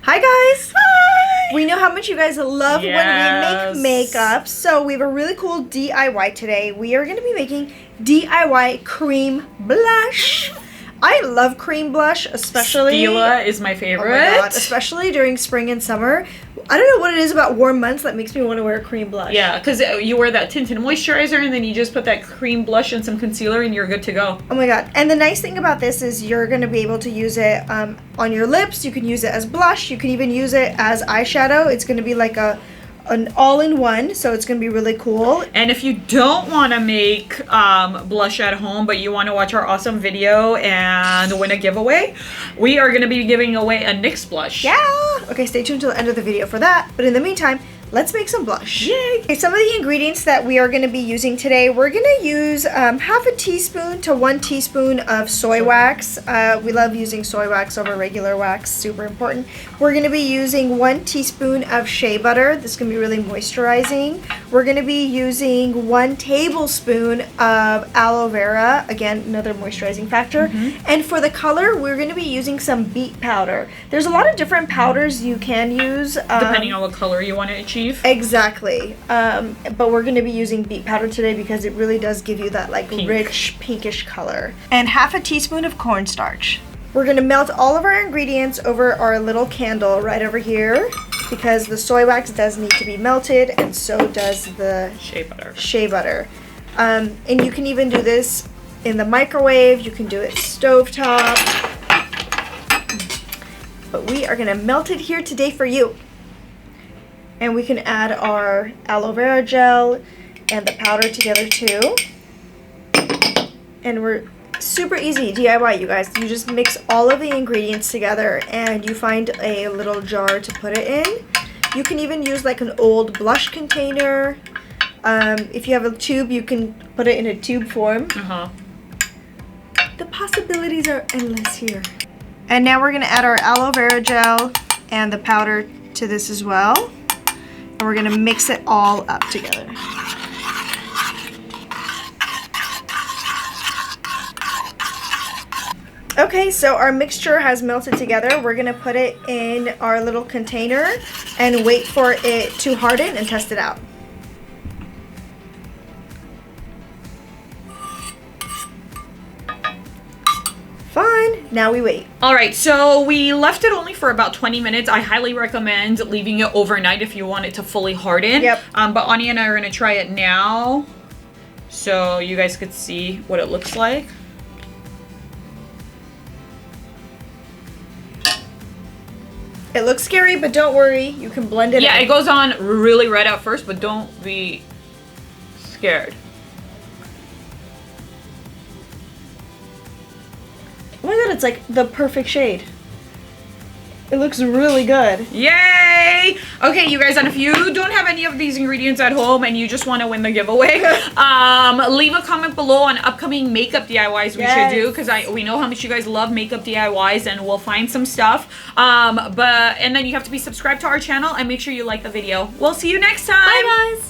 Hi guys! Hi! We know how much you guys love when we make makeup, so we have a really cool DIY today. We are going to be making DIY cream blush. I love cream blush, especially... Stila is my favorite. Oh my god, especially during spring and summer. I don't know what it is about warm months that makes me want to wear cream blush. Yeah, because you wear that tinted moisturizer and then you just put that cream blush and some concealer and you're good to go. Oh my god. And the nice thing about this is you're going to be able to use it on your lips. You can use it as blush. You can even use it as eyeshadow. It's going to be like an all-in-one, so it's going to be really cool. And if you don't want to make blush at home, but you want to watch our awesome video and win a giveaway, we are going to be giving away a NYX blush. Yeah! Okay, stay tuned till the end of the video for that. But in the meantime, let's make some blush. Yay! Okay, some of the ingredients that we are going to be using today, we're going to use half a teaspoon to 1 teaspoon of soy wax. We love using soy wax over regular wax, super important. We're going to be using 1 teaspoon of shea butter. This is going to be really moisturizing. We're going to be using 1 tablespoon of aloe vera, again, another moisturizing factor. And for the color, we're going to be using some beet powder. There's a lot of different powders you can use. Depending on what color you want to achieve. Exactly. But we're going to be using beet powder today because it really does give you that like rich pinkish color. And half a teaspoon of cornstarch. We're going to melt all of our ingredients over our little candle right over here because the soy wax does need to be melted and so does the shea butter. And you can even do this in the microwave. You can do it stovetop. But we are going to melt it here today for you. And we can add our aloe vera gel and the powder together too. And we're super easy DIY, you guys. You just mix all of the ingredients together and you find a little jar to put it in. You can even use like an old blush container. If you have a tube, you can put it in a tube form. The possibilities are endless here. And now we're going to add our aloe vera gel and the powder to this as well. And we're going to mix it all up together. Okay, so our mixture has melted together. We're going to put it in our little container and wait for it to harden and test it out. Fine, now we wait. Alright, so we left it only for about 20 minutes. I highly recommend leaving it overnight if you want it to fully harden. Yep. But Anya and I are going to try it now so you guys could see what it looks like. It looks scary, but don't worry. You can blend it in. Yeah, it goes on really red at first, but don't be scared. Oh my god, it's like the perfect shade. It looks really good. Yay! Okay, you guys, and if you don't have any of these ingredients at home and you just want to win the giveaway, leave a comment below on upcoming makeup DIYs we should do, because we know how much you guys love makeup DIYs, and we'll find some stuff. And then you have to be subscribed to our channel and make sure you like the video. We'll see you next time. Bye, guys.